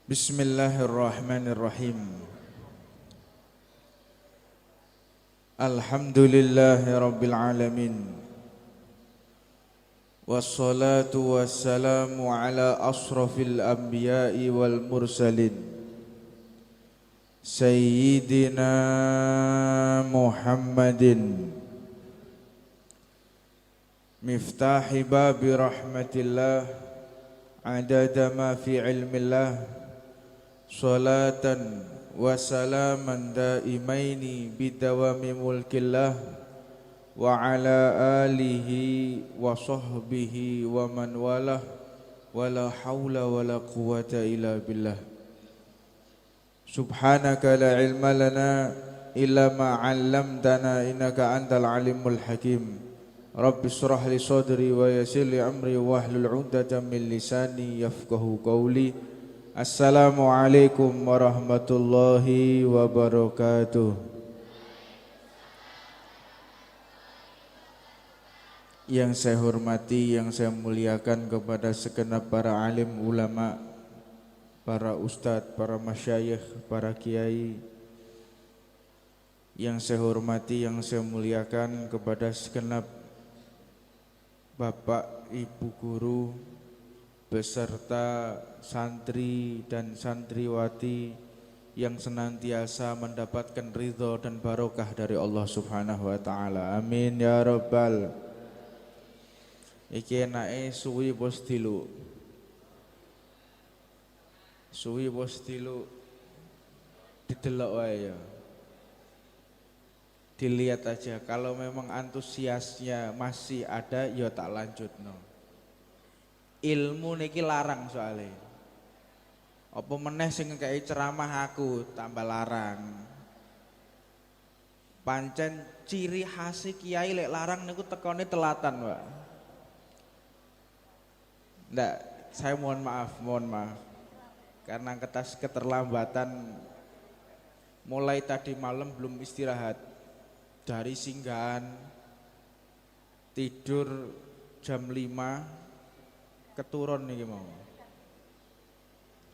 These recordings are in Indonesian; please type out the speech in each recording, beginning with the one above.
Bismillahirrahmanirrahim. Alhamdulillahi rabbil alamin. Wassalatu wassalamu ala asrafil anbiya'i wal mursalin Sayyidina Muhammadin Miftahi babi rahmatillah Adada ma fi ilmillah Salatan wa salaman daimaini bidawami mulkillah Wa ala alihi wa sahbihi wa man walah Wa la hawla wa la quwata illa billah Subhanaka la ilma lana illa ma 'allamtana innaka antal alimul hakim Rabbi shrah li sadri wa yassir li amri wahlul 'uqdatam min lisani yafqahu qawli Assalamualaikum warahmatullahi wabarakatuh. Yang saya hormati, yang saya muliakan kepada segenap para alim ulama, para ustadz, para masyayikh, para kiai. Yang saya hormati, yang saya muliakan kepada segenap bapak, ibu guru, beserta santri dan santriwati yang senantiasa mendapatkan ridho dan barokah dari Allah Subhanahu wa taala. Amin ya rabbal. Iki enake suwi bos dilu. Suwi bos dilu didelok wae ya. Dilihat aja, kalau memang antusiasnya masih ada ya tak lanjutno. Ilmu niki larang soalnya. Apa meneh sing ngekeki ceramah aku tambah larang. Pancen ciri khas kiai lek larang niku tekone telatan, Pak. Ndak, saya mohon maaf. Karena keterlambatan mulai tadi malam belum istirahat. Dari singgahan tidur jam 5 keturun nih mau.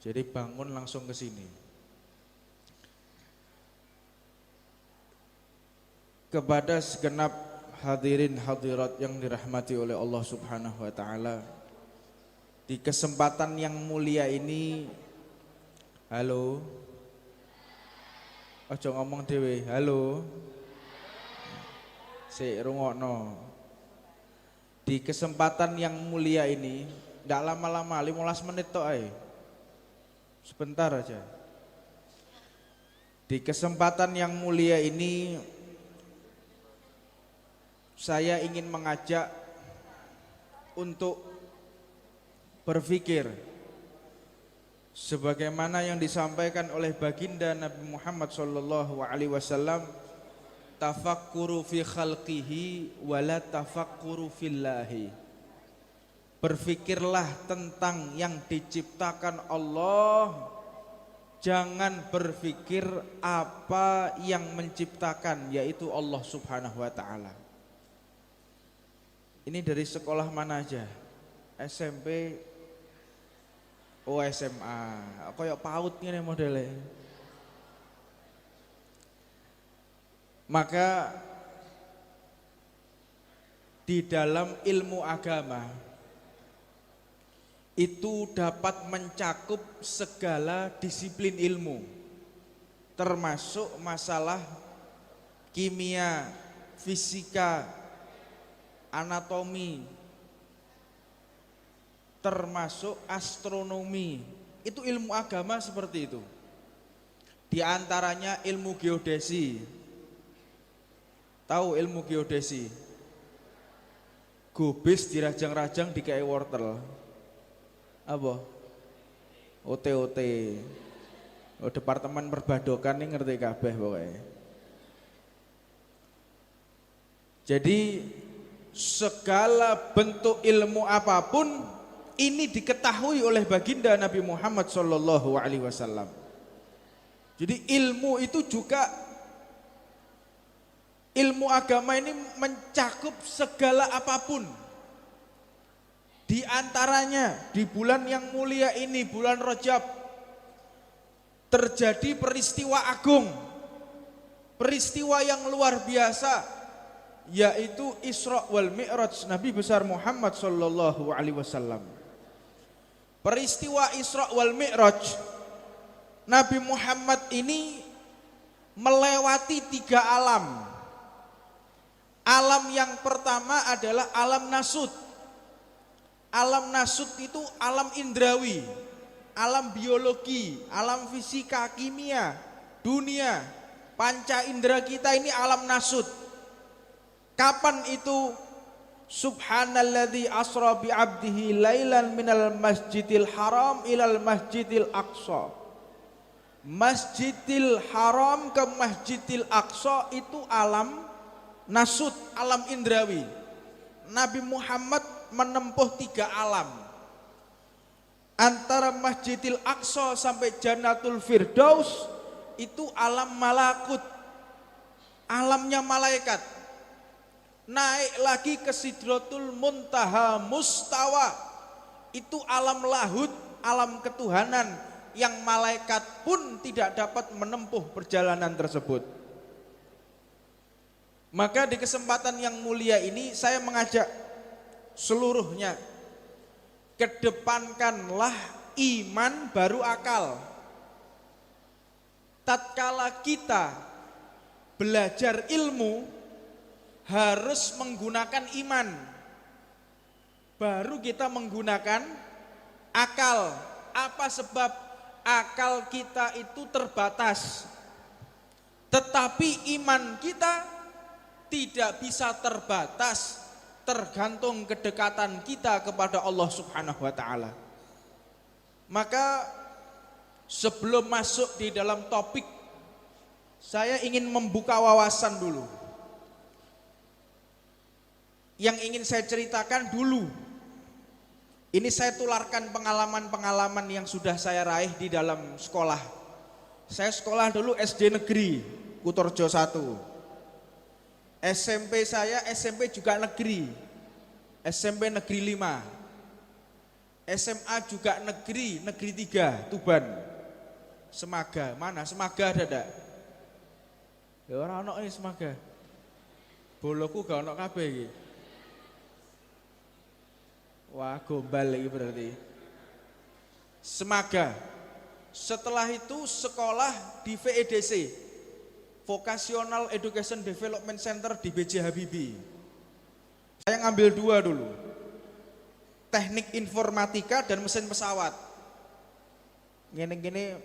Jadi bangun langsung ke sini. Kepada segenap hadirin hadirat yang dirahmati oleh Allah Subhanahu wa taala. Di kesempatan yang mulia ini, halo. Ojo ngomong dhewe, halo. Sik rungokno. Di kesempatan yang mulia ini, ndak lama-lama 15 menit tok ae. Sebentar aja. Di kesempatan yang mulia ini saya ingin mengajak untuk berpikir sebagaimana yang disampaikan oleh baginda Nabi Muhammad SAW, tafakkuru fi khalqihi wala tafakkuru fillahi. Berfikirlah tentang yang diciptakan Allah, jangan berpikir apa yang menciptakan, yaitu Allah Subhanahu wa taala. Ini dari sekolah mana aja? SMP, SMA, kayak PAUD ngene modelnya. Maka di dalam ilmu agama itu dapat mencakup segala disiplin ilmu, termasuk masalah kimia, fisika, anatomi, termasuk astronomi. Itu ilmu agama seperti itu. Di antaranya ilmu geodesi. Tahu ilmu geodesi? Gobis dirajang-rajang dikai wortel. Apa? OTOT. Departemen Perbadokan ini ngerti kabeh pokoknya. Jadi segala bentuk ilmu apapun ini diketahui oleh baginda Nabi Muhammad SAW. Jadi ilmu itu juga, ilmu agama ini mencakup segala apapun. Di antaranya di bulan yang mulia ini, bulan Rajab, terjadi peristiwa agung, peristiwa yang luar biasa, yaitu Isra wal Mi'raj Nabi besar Muhammad sallallahu alaihi wasallam. Peristiwa Isra wal Mi'raj, Nabi Muhammad ini melewati 3 alam. Alam yang pertama adalah alam nasut. Alam nasut itu alam indrawi, alam biologi, alam fisika, kimia, dunia, panca indera kita ini alam nasut. Kapan itu? Subhanalladzi asra bi 'abdihi lailan minal masjidil haram ilal masjidil aqsa. Masjidil haram ke masjidil aqsa itu alam nasut, alam indrawi. Nabi Muhammad menempuh 3 alam. Antara masjidil aqsa sampai jannatul firdaus itu alam malakut, alamnya malaikat. Naik lagi ke sidratul muntaha mustawa, itu alam lahud, alam ketuhanan yang malaikat pun tidak dapat menempuh perjalanan tersebut. Maka di kesempatan yang mulia ini saya mengajak seluruhnya, kedepankanlah iman baru akal. Tatkala kita belajar ilmu harus menggunakan iman, baru kita menggunakan akal. Apa sebab? Akal kita itu terbatas, tetapi iman kita tidak bisa terbatas, tergantung kedekatan kita kepada Allah Subhanahu wa taala. Maka sebelum masuk di dalam topik, saya ingin membuka wawasan dulu. Yang ingin saya ceritakan dulu, ini saya tularkan pengalaman-pengalaman yang sudah saya raih di dalam sekolah. Saya sekolah dulu SD negeri Kutorjo 1. SMP saya SMP juga negeri, SMP negeri 5. SMA juga negeri 3 Tuban. Semaga, mana Semaga ada ndak? Ya ora ono Semaga. Boloku gak ono kabeh iki. Wah, gombal lagi berarti. Semaga. Setelah itu sekolah di VEDC, Vocational Education Development Center di B.J. Habibie. Saya ngambil 2 dulu, teknik informatika dan mesin pesawat. Gini-gini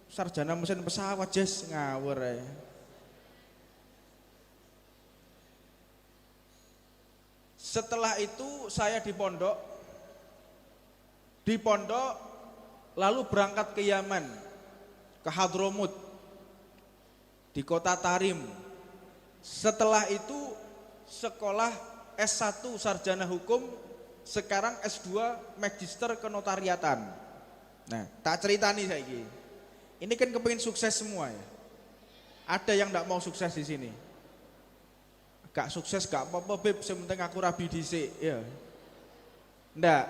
sarjana mesin pesawat, Jes, ngawur ya. Setelah itu saya di pondok lalu berangkat ke Yaman, ke Hadramut, di kota Tarim. Setelah itu sekolah S1 sarjana hukum, sekarang S2 magister kenotariatan. Nah, tak ceritani saiki. Ini kan kepengin sukses semua ya. Ada yang enggak mau sukses di sini. Gak sukses gak apa-apa beb, sementing aku rabi dhisik ya. Ndak.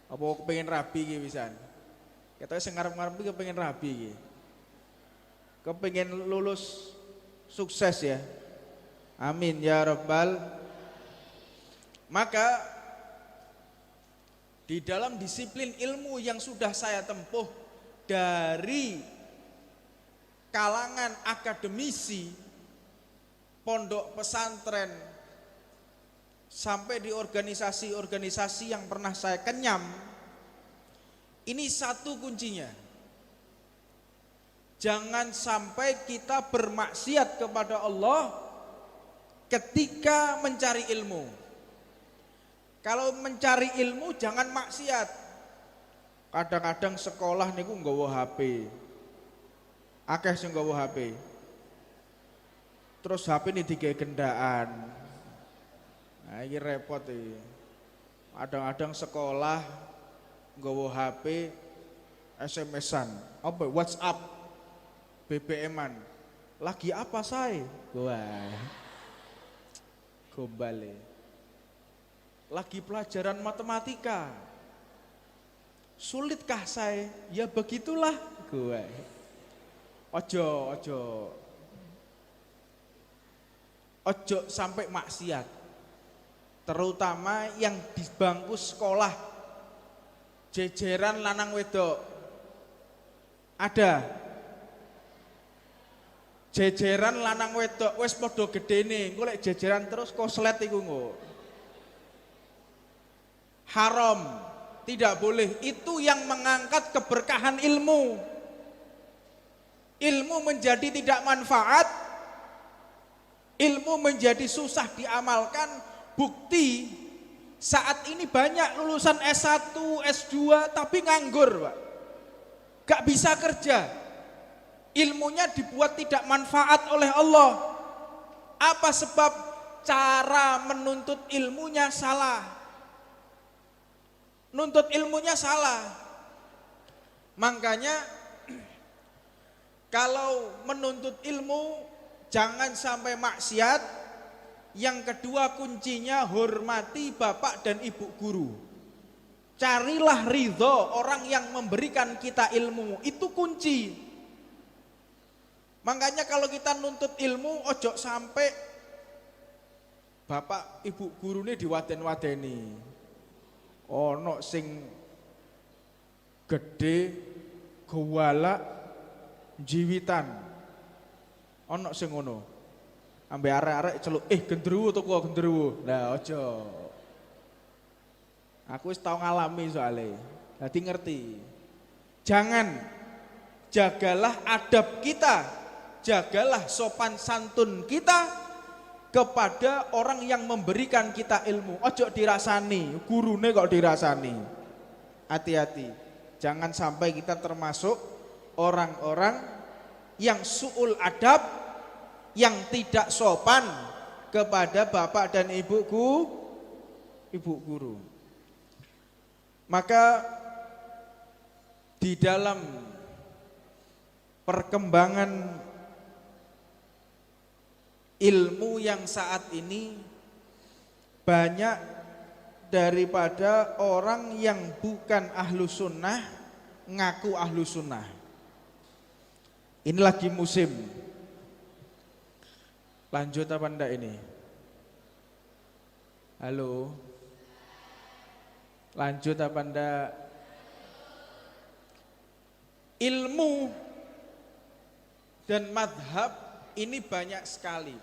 Apa kepengin rabi iki pisan. Ketoke sing ngarep-ngarep iki kepengin rabi iki. Kepengin lulus sukses ya. Amin ya rabbal. Maka di dalam disiplin ilmu yang sudah saya tempuh dari kalangan akademisi, pondok pesantren, sampai di organisasi-organisasi yang pernah saya kenyam, ini satu kuncinya. Jangan sampai kita bermaksiat kepada Allah ketika mencari ilmu. Kalau mencari ilmu jangan maksiat. Kadang-kadang sekolah niku nggawa HP. Akeh sing nggawa HP. Terus HP ini digawe gendaan. Nah, ini repot iki. Kadang-kadang sekolah nggawa HP SMS-an, apa WhatsApp, BBM-an. Lagi apa say? Wah. Gombal. Lagi pelajaran matematika. Sulitkah saya? Ya begitulah gue. Ojo sampai maksiat. Terutama yang di bangku sekolah, jejeran lanang wedok. Ada jejeran lanang wedok wis padha gedene, engko lek jejeran terus koslet iku engko. Haram, tidak boleh. Itu yang mengangkat keberkahan ilmu. Ilmu menjadi tidak manfaat, ilmu menjadi susah diamalkan. Bukti saat ini banyak lulusan S1, S2 tapi nganggur, Pak. Gak bisa kerja. Ilmunya dibuat tidak manfaat oleh Allah. Apa sebab? Cara menuntut ilmunya salah. Nuntut ilmunya salah. Makanya kalau menuntut ilmu jangan sampai maksiat. Yang kedua kuncinya hormati bapak dan ibu guru. Carilah ridho orang yang memberikan kita ilmu. Itu kunci. Makanya kalau kita nuntut ilmu ojo sampai bapak ibu guru ini diwaden-wadeni. Ono sing gede gewala jiwitan. Ono sing ngono. Ambe arek-arek celuk gendruwo teko gendruwo. Lah ojo. Aku wis tau ngalami soalnya. Dadi ngerti. Jangan, jagalah adab kita, jagalah sopan santun kita kepada orang yang memberikan kita ilmu. Ojo dirasani, gurune kok dirasani. Hati-hati. Jangan sampai kita termasuk orang-orang yang su'ul adab, yang tidak sopan kepada bapak dan ibu guru. Maka di dalam perkembangan ilmu yang saat ini banyak daripada orang yang bukan ahlu sunnah ngaku ahlu sunnah. Ini lagi musim. Lanjut apa enggak ini? Halo? Lanjut apa enggak? Ilmu dan madhab ini banyak sekali.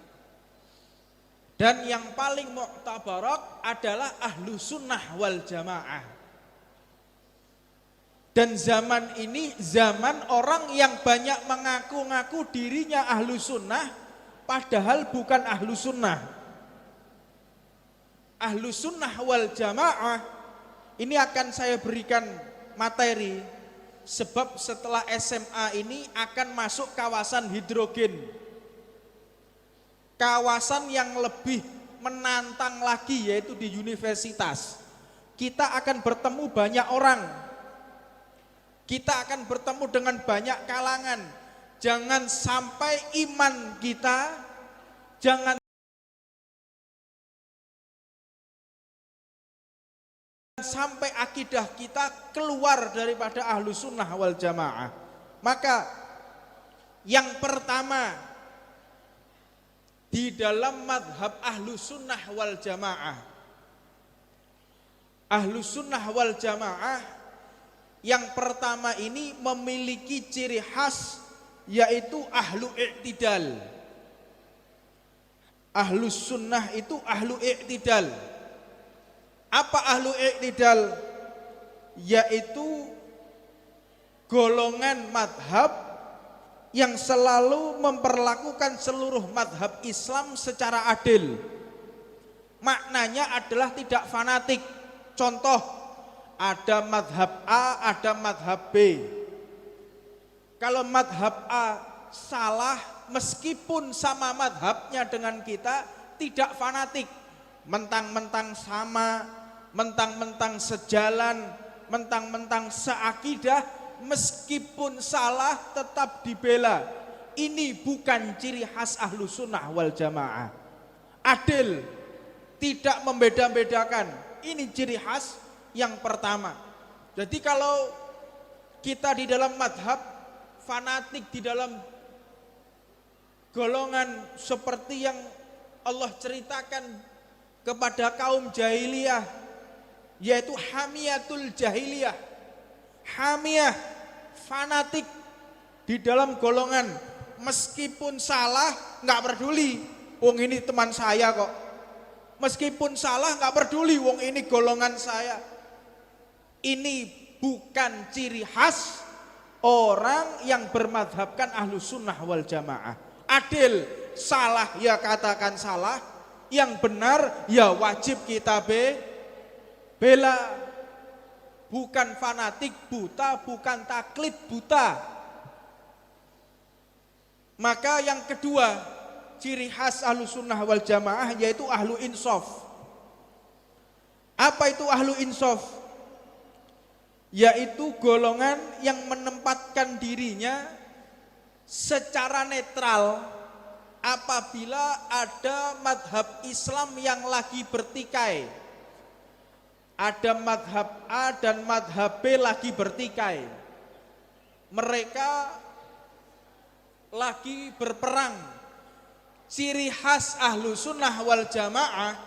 Dan yang paling mu'tabarak adalah ahlu sunnah wal jamaah. Dan zaman ini zaman orang yang banyak mengaku-ngaku dirinya ahlu sunnah, padahal bukan ahlu sunnah. Ahlu sunnah wal jamaah ini akan saya berikan materi. Sebab setelah SMA ini akan masuk kawasan hidrogen. Kawasan yang lebih menantang lagi yaitu di universitas. Kita akan bertemu banyak orang. Kita akan bertemu dengan banyak kalangan. Jangan sampai iman kita, jangan sampai akidah kita keluar daripada ahlu sunnah wal jamaah. Maka yang pertama di dalam madhab ahlu sunnah wal jamaah, ahlu sunnah wal jamaah yang pertama ini memiliki ciri khas yaitu ahlu i'tidal. Ahlu sunnah itu ahlu i'tidal. Apa ahlu i'tidal? Yaitu golongan madhab yang selalu memperlakukan seluruh madhab Islam secara adil. Maknanya adalah tidak fanatik. Contoh, ada madhab A, ada madhab B. Kalau madhab A salah, meskipun sama madhabnya dengan kita, tidak fanatik. Mentang-mentang sama, mentang-mentang sejalan, mentang-mentang seakidah, meskipun salah tetap dibela. Ini bukan ciri khas ahlu sunnah wal jamaah. Adil, tidak membeda-bedakan. Ini ciri khas yang pertama. Jadi kalau kita di dalam madhab fanatik di dalam golongan seperti yang Allah ceritakan kepada kaum jahiliyah, yaitu hamiyatul jahiliyah, hamiyah, fanatik di dalam golongan, meskipun salah nggak peduli, wong ini teman saya kok. Meskipun salah nggak peduli, wong ini golongan saya. Ini bukan ciri khas orang yang bermadhabkan ahlus sunnah wal jamaah. Adil, salah ya katakan salah, yang benar ya wajib kita bela. Bukan fanatik buta, bukan taklid buta. Maka yang kedua, ciri khas ahlus sunnah wal jamaah yaitu ahlu insaf. Apa itu ahlu insaf? Yaitu golongan yang menempatkan dirinya secara netral apabila ada madhab Islam yang lagi bertikai. Ada madhab A dan madhab B lagi bertikai. Mereka lagi berperang. Ciri khas ahlu sunnah wal jamaah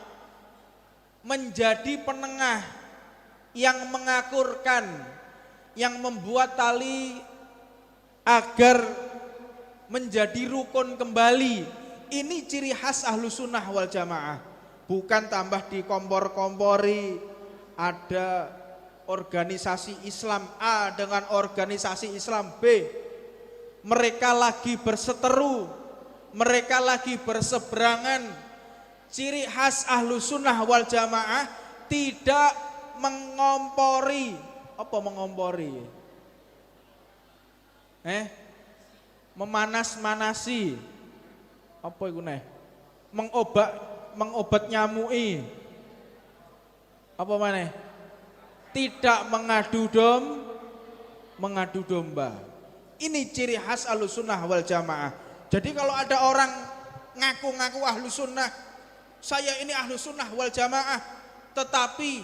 menjadi penengah yang mengakurkan, yang membuat tali agar menjadi rukun kembali. Ini ciri khas ahlu sunnah wal jamaah. Bukan tambah dikompor-kompori, ada organisasi Islam A dengan organisasi Islam B. Mereka lagi berseteru, mereka lagi berseberangan. Ciri khas ahlu sunnah wal jamaah tidak mengompori. Apa mengompori? Memanas-manasi. Apa itu nih? Mengobat nyamui. Apa mana? Tidak mengadu domba. Ini ciri khas ahlus sunnah wal jamaah. Jadi kalau ada orang ngaku-ngaku ahlus sunnah, saya ini ahlus sunnah wal jamaah, tetapi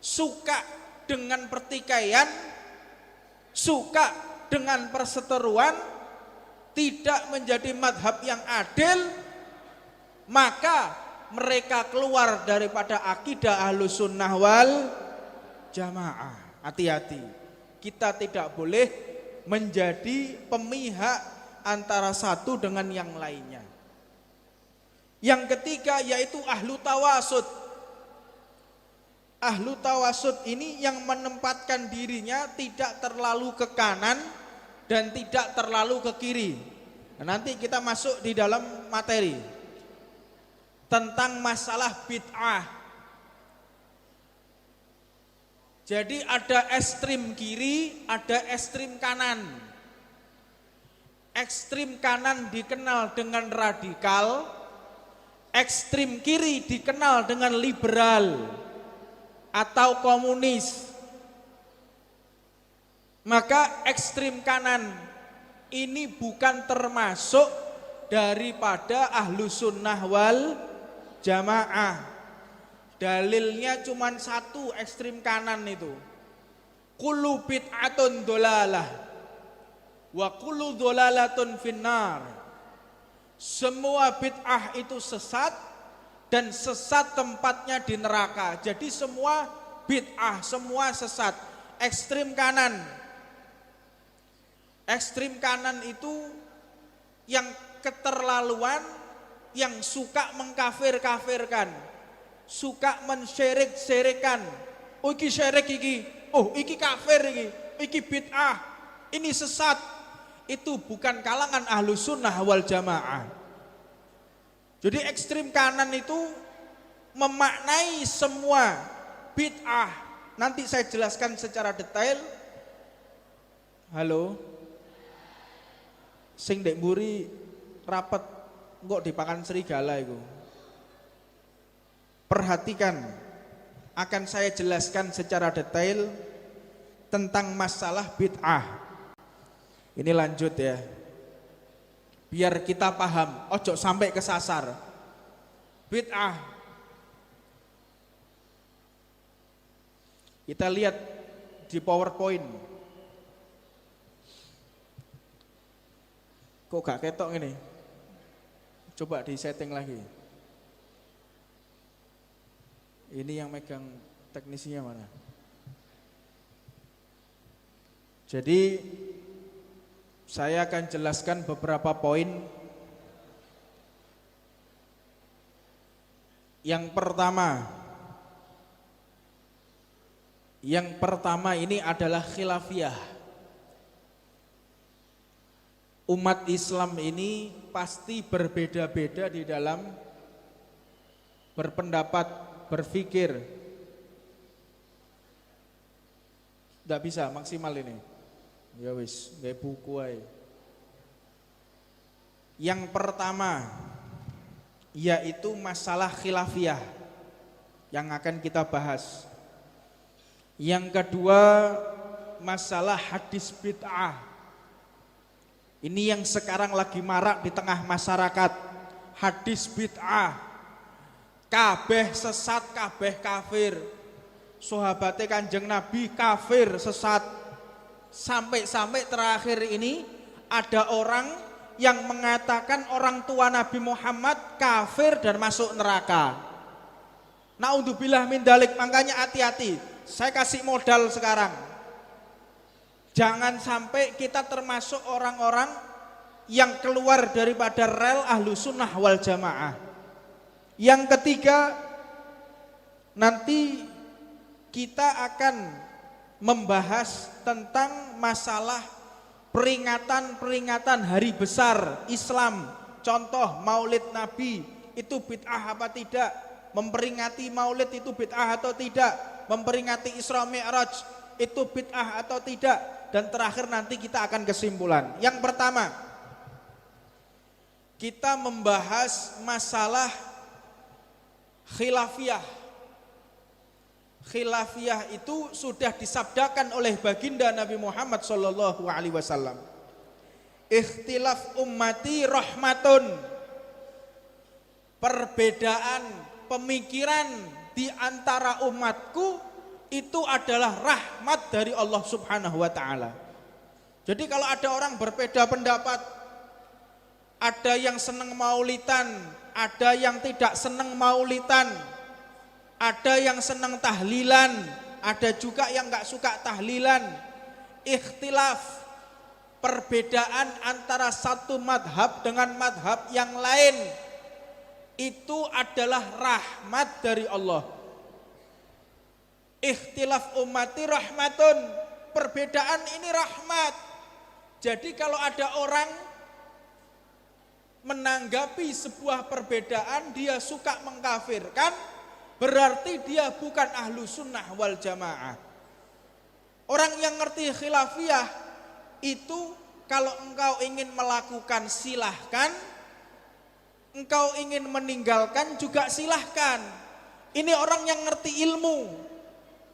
suka dengan pertikaian, suka dengan perseteruan, tidak menjadi madhab yang adil, maka mereka keluar daripada akidah ahlus sunnah wal jamaah. Hati-hati, kita tidak boleh menjadi pemihak antara satu dengan yang lainnya. Yang ketiga yaitu ahlu tawasud. Ahlu tawasud ini yang menempatkan dirinya tidak terlalu ke kanan dan tidak terlalu ke kiri. Nah, nanti kita masuk di dalam materi tentang masalah bid'ah. Jadi ada ekstrim kiri, ada ekstrim kanan. Ekstrim kanan dikenal dengan radikal, ekstrim kiri dikenal dengan liberal atau komunis. Maka ekstrim kanan ini bukan termasuk daripada ahlu sunnah wal jamaah. Dalilnya cuma satu, ekstrim kanan itu. Kullu bid'atun dolalah wa kullu dolalatun finnar. Semua bid'ah itu sesat dan sesat tempatnya di neraka. Jadi semua bid'ah, semua sesat. Ekstrim kanan. Ekstrim kanan itu yang keterlaluan, yang suka mengkafir-kafirkan, suka mensyirik-syirikan. Oh iki syirik iki, oh iki kafir iki bid'ah, ini sesat. Itu bukan kalangan ahlu sunnah wal jamaah. Jadi ekstrim kanan itu memaknai semua bid'ah. Nanti saya jelaskan secara detail. Halo, sing dek mburi rapet kok dipakan serigala itu. Perhatikan, akan saya jelaskan secara detail tentang masalah bid'ah. Ini lanjut ya, biar kita paham, ojo sampai kesasar. Bid'ah, kita lihat di PowerPoint. Kok gak ketok ini? Coba di setting lagi. Ini yang megang teknisinya mana? Jadi saya akan jelaskan beberapa poin. Yang pertama ini adalah khilafiyah. Umat Islam ini pasti berbeda-beda di dalam berpendapat, berpikir. Tidak bisa maksimal ini. Ya wis, gak buku aja. Yang pertama yaitu masalah khilafiyah yang akan kita bahas. Yang kedua masalah hadis bid'ah. Ini yang sekarang lagi marak di tengah masyarakat. Hadis bid'ah. Kabeh sesat, kabeh kafir. Sahabate Kanjeng Nabi kafir, sesat. Sampai terakhir ini ada orang yang mengatakan orang tua Nabi Muhammad kafir dan masuk neraka. Naudzubillah min dalik, makanya hati-hati. Saya kasih modal sekarang. Jangan sampai kita termasuk orang-orang yang keluar daripada rel ahlu sunnah wal jamaah. Yang ketiga, nanti kita akan membahas tentang masalah peringatan hari besar Islam. Contoh Maulid Nabi itu bid'ah apa tidak? Memperingati Maulid itu bid'ah atau tidak? Memperingati Isra Mi'raj itu bid'ah atau tidak? Dan terakhir nanti kita akan kesimpulan. Yang pertama, kita membahas masalah khilafiyah. Khilafiyah itu sudah disabdakan oleh baginda Nabi Muhammad sallallahu alaihi wasallam. Ikhtilaf ummati rahmatun. Perbedaan pemikiran di antara umatku itu adalah rahmat dari Allah Subhanahu wa taala. Jadi kalau ada orang berbeda pendapat, ada yang senang maulidan, ada yang tidak senang maulidan, ada yang senang tahlilan, ada juga yang gak suka tahlilan. Ikhtilaf, perbedaan antara satu madhab dengan madhab yang lain, itu adalah rahmat dari Allah. Ikhtilaf ummati rahmatun, perbedaan ini rahmat. Jadi kalau ada orang menanggapi sebuah perbedaan dia suka mengkafirkan, berarti dia bukan ahlu sunnah wal jamaah. Orang yang ngerti khilafiyah itu kalau engkau ingin melakukan silahkan, engkau ingin meninggalkan juga silahkan. Ini orang yang ngerti ilmu,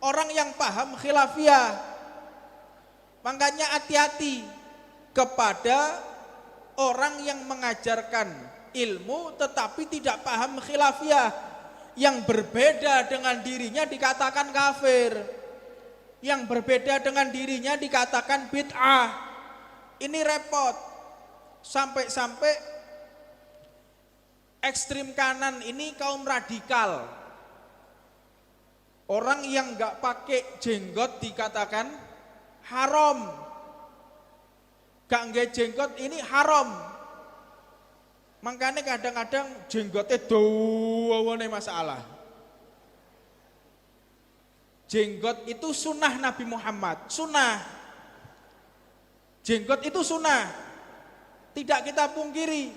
orang yang paham khilafiyah. Makanya hati-hati kepada orang yang mengajarkan ilmu tetapi tidak paham khilafiyah. Yang berbeda dengan dirinya dikatakan kafir, yang berbeda dengan dirinya dikatakan bid'ah. Ini repot. Sampai-sampai ekstrim kanan ini kaum radikal. Orang yang gak pakai jenggot dikatakan haram, gak nggak jenggot ini haram. Makanya kadang-kadang jenggotnya dawane masalah. Jenggot itu sunnah Nabi Muhammad, sunnah. Jenggot itu sunnah, tidak kita pungkiri.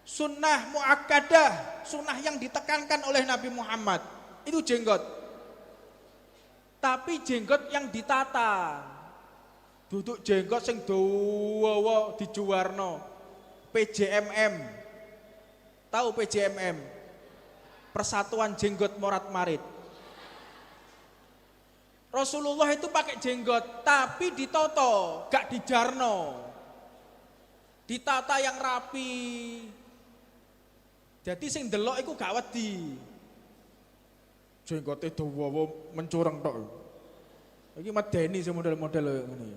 Sunnah muakkadah, sunnah yang ditekankan oleh Nabi Muhammad, itu jenggot. Tapi jenggot yang ditata, duduk jenggot sing dawa dijuwarno. PJMM, tahu PJMM? Persatuan Jenggot Morat Marit. Rasulullah itu pakai jenggot, tapi ditoto, gak dijarno, ditata yang rapi. Jadi sing delok iku gak wedi. Jenggote dawa mencureng tok. Iki medeni sing model-model ngene.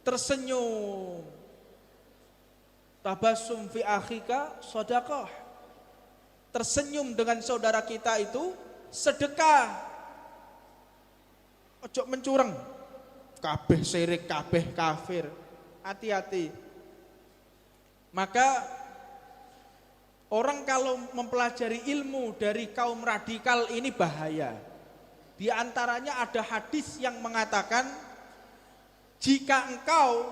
Tersenyum. Tabassum fi akhika sedekah. Tersenyum dengan saudara kita itu sedekah. Ojo mencureng. Kabeh syirik, kabeh kafir. Hati-hati. Maka orang kalau mempelajari ilmu dari kaum radikal ini bahaya. Di antaranya ada hadis yang mengatakan jika engkau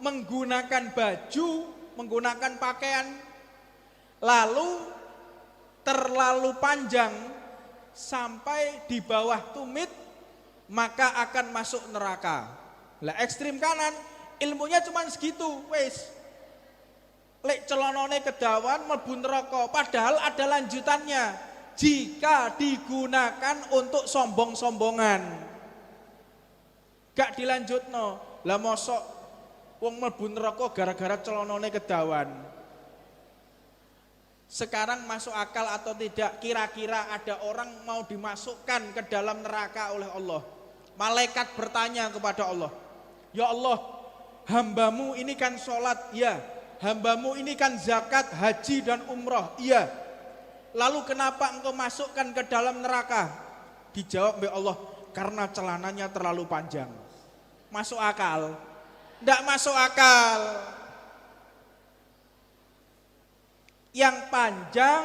menggunakan baju, menggunakan pakaian lalu terlalu panjang sampai di bawah tumit, maka akan masuk neraka. Lah ekstrim kanan ilmunya cuma segitu, wes. Lek celanane kedawan mlebu neraka, padahal ada lanjutannya. Jika digunakan untuk sombong-sombongan. Gak dilanjutno. Lah mosok wong mlebu neraka gara-gara celanane kedawan. Sekarang masuk akal atau tidak? Kira-kira ada orang mau dimasukkan ke dalam neraka oleh Allah. Malaikat bertanya kepada Allah, ya Allah, hambamu ini kan sholat, ya. Hambamu ini kan zakat, haji dan umroh, iya. Lalu kenapa engkau masukkan ke dalam neraka? Dijawab oleh Allah, karena celananya terlalu panjang. Masuk akal? Tidak masuk akal. Yang panjang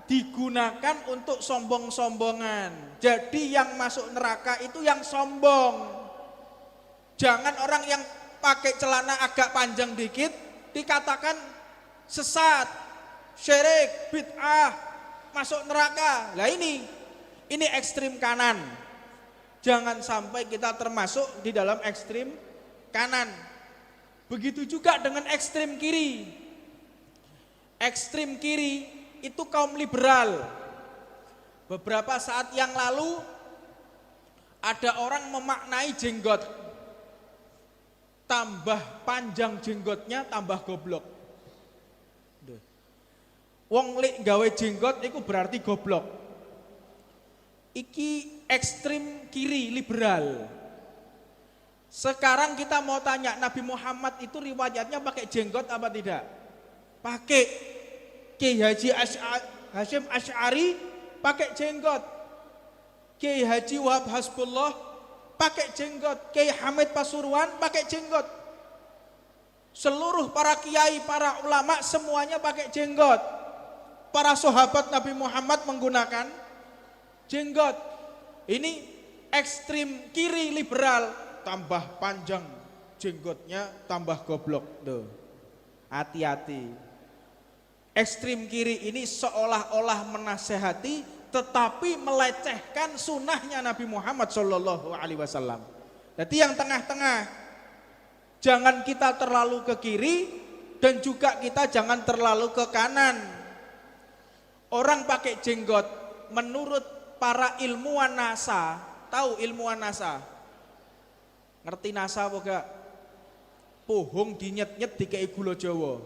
digunakan untuk sombong-sombongan. Jadi yang masuk neraka itu yang sombong. Jangan orang yang pakai celana agak panjang dikit dikatakan sesat, syirik, bid'ah, masuk neraka. Lah ini ekstrim kanan. Jangan sampai kita termasuk di dalam ekstrim kanan. Begitu juga dengan ekstrim kiri. Ekstrim kiri itu kaum liberal. Beberapa saat yang lalu ada orang memaknai jenggot. Tambah panjang jenggotnya tambah goblok. Wong lek gawe jenggot itu berarti goblok. Iki ekstrim kiri liberal. Sekarang kita mau tanya, Nabi Muhammad itu riwayatnya pakai jenggot apa tidak? Pakai. Kiai Haji Hashim Asy'ari pakai jenggot. Kiai Haji Wahab Hasbullah pakai jenggot. Kiai Hamid Pasuruan pakai jenggot. Seluruh para kiai, para ulama semuanya pakai jenggot. Para sahabat Nabi Muhammad menggunakan jenggot. Ini ekstrim kiri liberal, tambah panjang jenggotnya tambah goblok. Tuh. Hati-hati. Ekstrim kiri ini seolah-olah menasehati tetapi melecehkan sunnahnya Nabi Muhammad SAW. Jadi yang tengah-tengah, jangan kita terlalu ke kiri dan juga kita jangan terlalu ke kanan. Orang pakai jenggot menurut para ilmuwan NASA, tahu ilmuwan NASA? Ngerti NASA apa gak? Pohong dinyet-nyet dikei gula Jawa.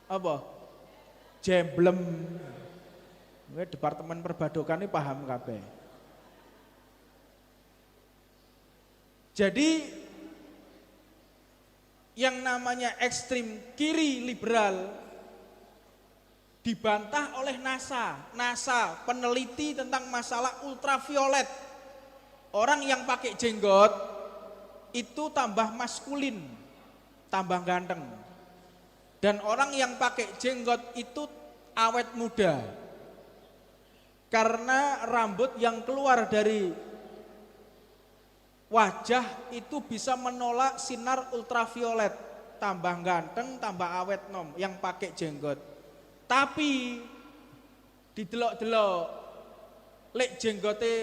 Apa? Jemblem. Departemen perbadokan ini paham kabeh. Jadi yang namanya ekstrim kiri liberal dibantah oleh NASA. NASA peneliti tentang masalah ultraviolet. Orang yang pakai jenggot itu tambah maskulin, tambah ganteng. Dan orang yang pakai jenggot itu awet muda. Karena rambut yang keluar dari wajah itu bisa menolak sinar ultraviolet. Tambah ganteng, tambah awet nom yang pakai jenggot. Tapi didelok-delok, lek jenggote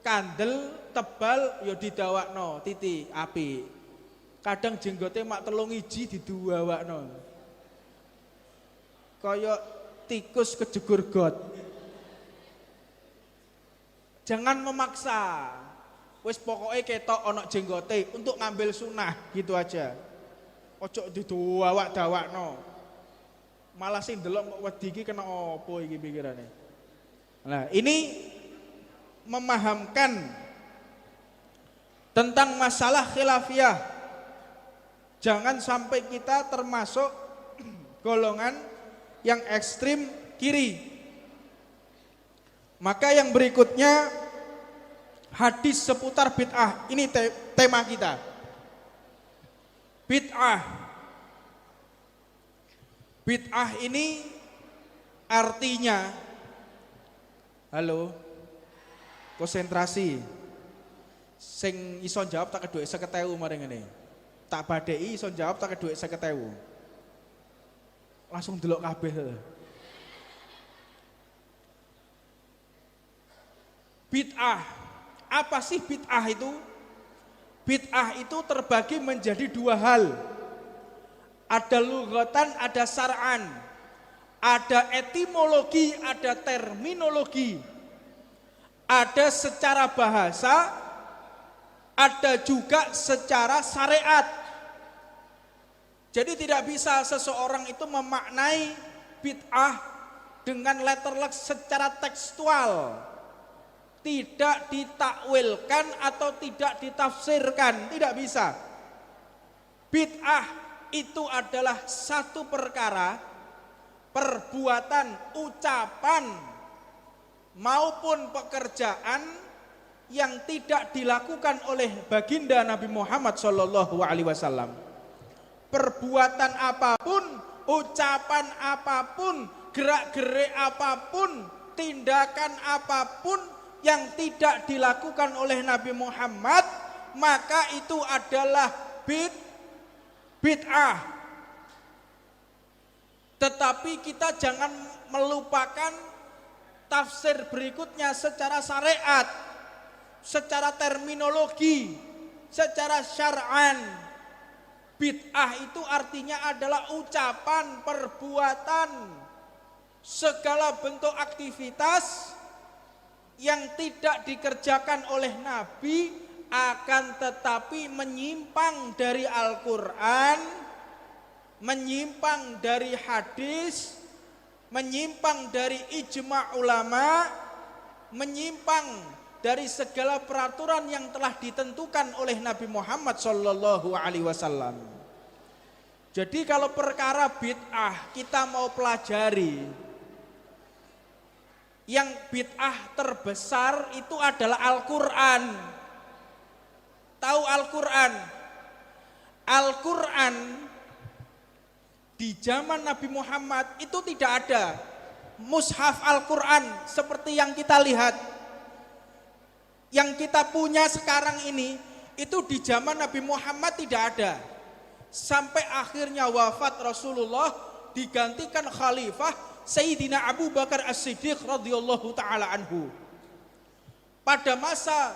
kandel, tebal, yo didawakno, titi, api. Kadang jenggote mak 3 iji diduwawakno. Kayak tikus kejegur got. Jangan memaksa. Wis pokoknya ketok ono jenggote untuk ngambil sunnah gitu aja. Ojo didawak-dawakno. Malah sing delok kok wedi iki kena opo iki pikirane. Nah, ini memahamkan tentang masalah khilafiyah. Jangan sampai kita termasuk golongan yang ekstrim kiri. Maka yang berikutnya hadis seputar bid'ah. Ini tema kita. Bid'ah. Bid'ah ini artinya, halo, konsentrasi. Sing iso jawab tak kedua 50.000 maring ngene. Tak badheki iso jawab tak kedua 50.000. Langsung delok kabeh. Bid'ah. Apa sih bid'ah itu? Bid'ah itu terbagi menjadi dua hal. Ada lughatan, ada syar'an. Ada etimologi, ada terminologi. Ada secara bahasa, ada juga secara syariat. Jadi tidak bisa seseorang itu memaknai bid'ah dengan letterlek secara tekstual. Tidak ditakwilkan atau tidak ditafsirkan, tidak bisa. Bid'ah itu adalah satu perkara, perbuatan, ucapan maupun pekerjaan yang tidak dilakukan oleh baginda Nabi Muhammad SAW. Perbuatan apapun, ucapan apapun, gerak-gerik apapun, tindakan apapun yang tidak dilakukan oleh Nabi Muhammad, maka itu adalah bid'ah. Tetapi kita jangan melupakan tafsir berikutnya secara syariat, secara terminologi, secara syar'an. Bid'ah itu artinya adalah ucapan, perbuatan, segala bentuk aktivitas yang tidak dikerjakan oleh Nabi, akan tetapi menyimpang dari Al-Quran, menyimpang dari hadis, menyimpang dari ijma' ulama, menyimpang dari segala peraturan yang telah ditentukan oleh Nabi Muhammad SAW. Jadi kalau perkara bid'ah kita mau pelajari, yang bid'ah terbesar itu adalah Al-Quran. Tahu Al-Quran? Al-Quran di zaman Nabi Muhammad itu tidak ada mushaf Al-Quran seperti yang kita lihat. Yang kita punya sekarang ini, itu di zaman Nabi Muhammad tidak ada. Sampai akhirnya wafat Rasulullah, digantikan khalifah Sayyidina Abu Bakar As-Siddiq radhiyallahu taala anhu. Pada masa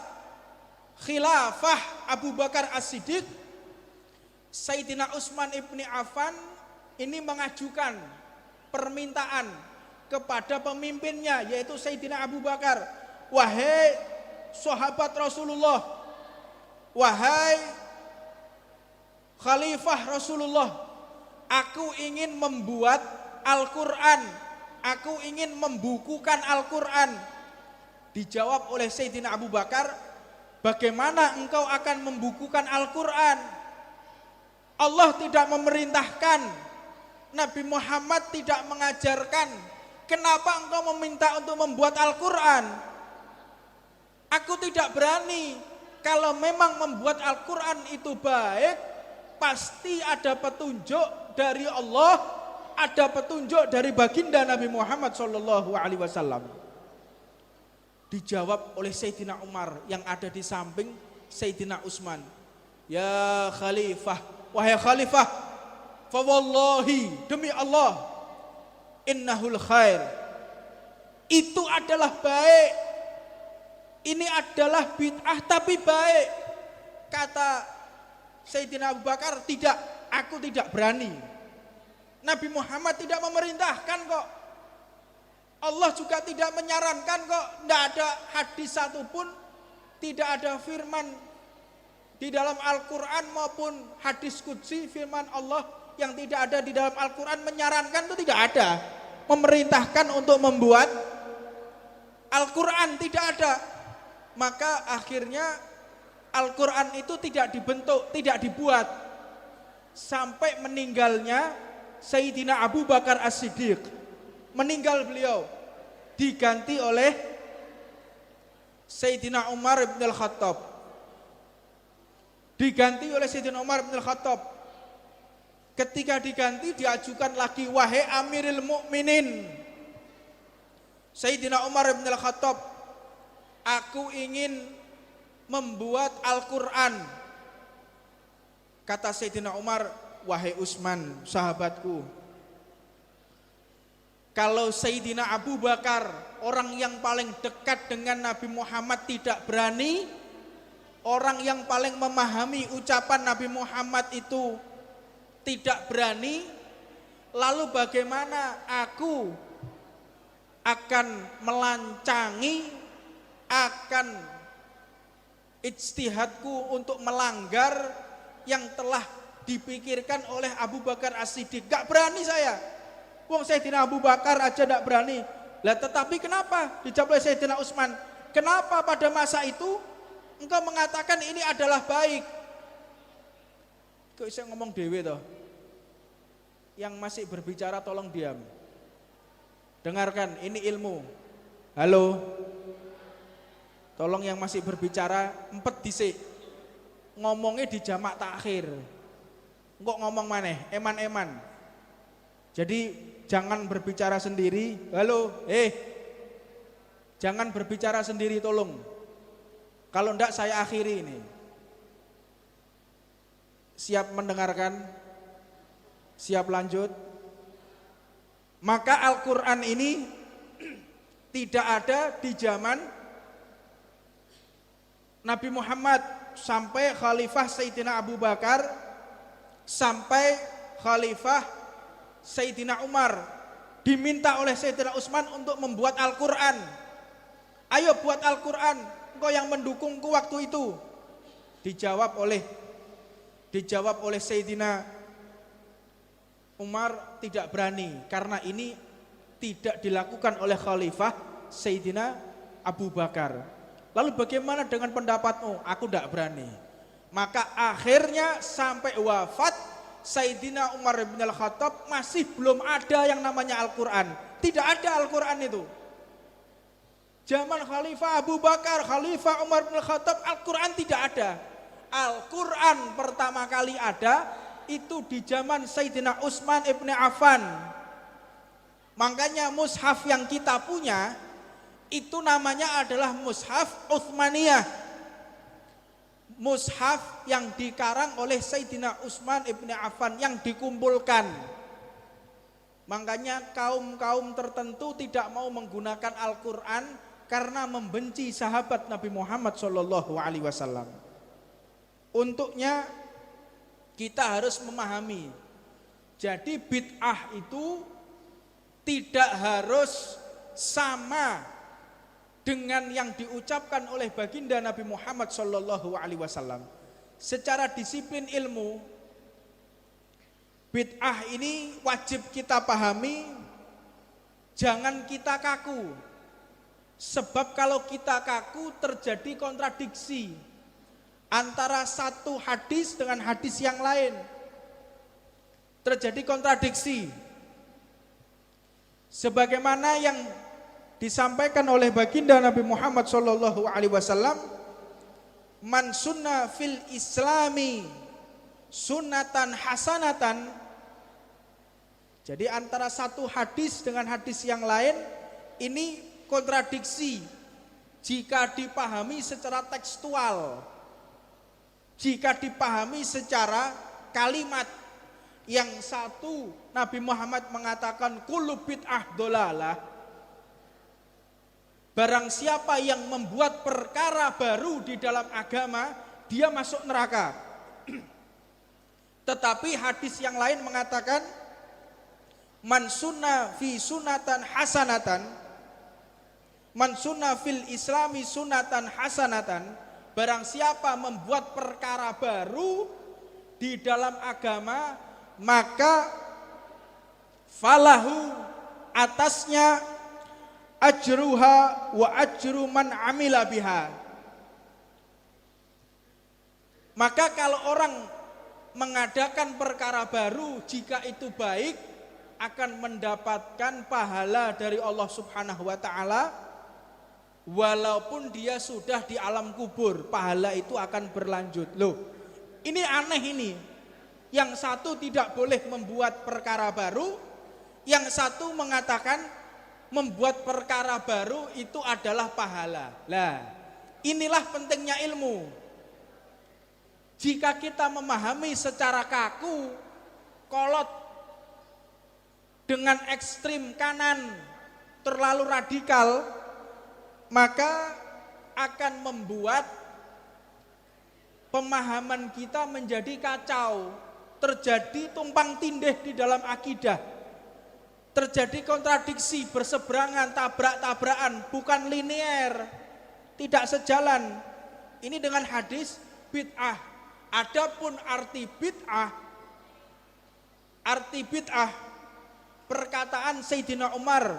khilafah Abu Bakar As-Siddiq, Sayyidina Utsman ibni Affan ini mengajukan permintaan kepada pemimpinnya, yaitu Sayyidina Abu Bakar, wahai sahabat Rasulullah, wahai khalifah Rasulullah, aku ingin membuat Al-Quran, aku ingin membukukan Al-Quran. Dijawab oleh Sayyidina Abu Bakar, bagaimana engkau akan membukukan Al-Quran? Allah tidak memerintahkan, Nabi Muhammad tidak mengajarkan. Kenapa engkau meminta untuk membuat Al-Quran? Aku tidak berani. Kalau memang membuat Al-Quran itu baik, pasti ada petunjuk dari Allah, ada petunjuk dari baginda Nabi Muhammad SAW. Dijawab oleh Sayyidina Umar yang ada di samping Sayyidina Utsman, ya khalifah, wahai khalifah, fa wallahi, demi Allah, innahul khair, itu adalah baik. Ini adalah bid'ah tapi baik. Kata Sayyidina Abu Bakar, tidak, aku tidak berani. Nabi Muhammad tidak memerintahkan kok. Allah juga tidak menyarankan kok. Tidak ada hadis satupun, tidak ada firman di dalam Al-Quran maupun hadis qudsi, firman Allah yang tidak ada di dalam Al-Quran menyarankan, itu tidak ada. Memerintahkan untuk membuat Al-Quran, tidak ada. Maka akhirnya Al-Quran itu tidak dibentuk, tidak dibuat sampai meninggalnya Sayyidina Abu Bakar As-Siddiq. Meninggal beliau, diganti oleh Sayyidina Umar bin Al-Khattab. Diganti oleh Sayyidina Umar bin Al-Khattab. Ketika diganti, diajukan lagi, wahai Amirul Mukminin Sayyidina Umar bin Al-Khattab, aku ingin membuat Al-Quran. Kata Sayyidina Umar, wahai Utsman sahabatku, kalau Sayyidina Abu Bakar, orang yang paling dekat dengan Nabi Muhammad tidak berani, orang yang paling memahami ucapan Nabi Muhammad itu tidak berani, lalu bagaimana aku akan melancangi, akan ijtihadku untuk melanggar yang telah dipikirkan oleh Abu Bakar As-Siddiq. Gak berani saya. Wong Sayyidina Abu Bakar aja gak berani. Lah tetapi kenapa? Dijawab oleh Sayyidina Utsman, kenapa pada masa itu engkau mengatakan ini adalah baik? Kok bisa ngomong dewe toh? Yang masih berbicara tolong diam. Dengarkan, ini ilmu. Halo. Tolong yang masih berbicara empet dhisik. Ngomongnya di jamak takhir. Kok ngomong maneh, eman-eman. Jadi jangan berbicara sendiri. Halo, jangan berbicara sendiri tolong. Kalau enggak saya akhiri ini. Siap mendengarkan? Siap lanjut? Maka Al-Quran ini tidak ada di zaman Nabi Muhammad sampai Khalifah Sayyidina Abu Bakar, sampai Khalifah Sayyidina Umar, diminta oleh Sayyidina Utsman untuk membuat Al-Quran. Ayo buat Al-Quran, engkau yang mendukungku waktu itu. Dijawab oleh Sayyidina Umar, tidak berani, karena ini tidak dilakukan oleh Khalifah Sayyidina Abu Bakar. Lalu bagaimana dengan pendapatmu? Aku tidak berani. Maka akhirnya sampai wafat Sayyidina Umar bin Al-Khattab masih belum ada yang namanya Al-Quran. Tidak ada Al-Quran itu. Zaman Khalifah Abu Bakar, Khalifah Umar bin Al-Khattab, Al-Quran tidak ada. Al-Quran pertama kali ada itu di zaman Sayyidina Utsman ibn Affan. Makanya mushaf yang kita punya itu namanya adalah mushaf Utsmaniyah. Mushaf yang dikarang oleh Sayyidina Utsman ibn Affan, yang dikumpulkan. Makanya kaum-kaum tertentu tidak mau menggunakan Al-Quran karena membenci sahabat Nabi Muhammad SAW. Untuknya kita harus memahami, jadi bid'ah itu tidak harus sama dengan yang diucapkan oleh baginda Nabi Muhammad SAW. Secara disiplin ilmu, bid'ah ini wajib kita pahami, jangan kita kaku. Sebab kalau kita kaku terjadi kontradiksi antara satu hadis dengan hadis yang lain. Terjadi kontradiksi. Sebagaimana yang disampaikan oleh baginda Nabi Muhammad SAW, man sunna fil islami sunnatan hasanatan. Jadi antara satu hadis dengan hadis yang lain ini kontradiksi jika dipahami secara tekstual. Jika dipahami secara kalimat, yang satu Nabi Muhammad mengatakan kullu bid'ah dolalah, barang siapa yang membuat perkara baru di dalam agama, dia masuk neraka. Tetapi hadis yang lain mengatakan man sunna fi sunatan hasanatan, man sunna fil islami sunatan hasanatan, barang siapa membuat perkara baru di dalam agama, maka falahu, atasnya ajruha wa ajru man amila biha, Maka kalau orang mengadakan perkara baru, jika itu baik, akan mendapatkan pahala dari Allah Subhanahu wa taala, walaupun dia sudah di alam kubur, pahala itu akan berlanjut. Loh, ini aneh ini. Yang satu tidak boleh membuat perkara baru, yang satu mengatakan membuat perkara baru itu adalah pahala. Lah, inilah pentingnya ilmu. Jika kita memahami secara kaku, kolot, dengan ekstrim kanan, terlalu radikal, maka akan membuat pemahaman kita menjadi kacau, terjadi tumpang tindih di dalam akidah, terjadi kontradiksi, berseberangan, tabrak-tabrakan, bukan linear, tidak sejalan. Ini dengan hadis bid'ah. Adapun arti bid'ah, perkataan Sayyidina Umar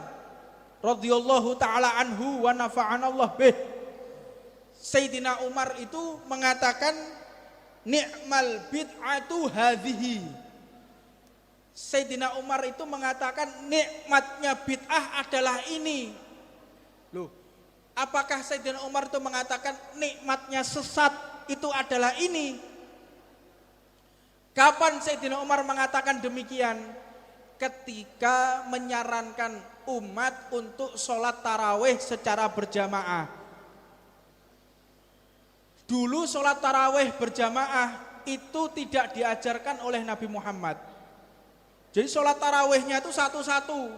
radhiyallahu taala anhu wa nafa'anallah bih. Sayyidina Umar itu mengatakan ni'mal bid'atu hadhihi. Sayyidina Umar itu mengatakan nikmatnya bid'ah adalah ini. Loh, apakah Sayyidina Umar itu mengatakan nikmatnya sesat itu adalah ini? Kapan Sayyidina Umar mengatakan demikian? Ketika menyarankan umat untuk sholat tarawih secara berjamaah. Dulu sholat tarawih berjamaah itu tidak diajarkan oleh Nabi Muhammad. Jadi sholat tarawihnya itu satu-satu.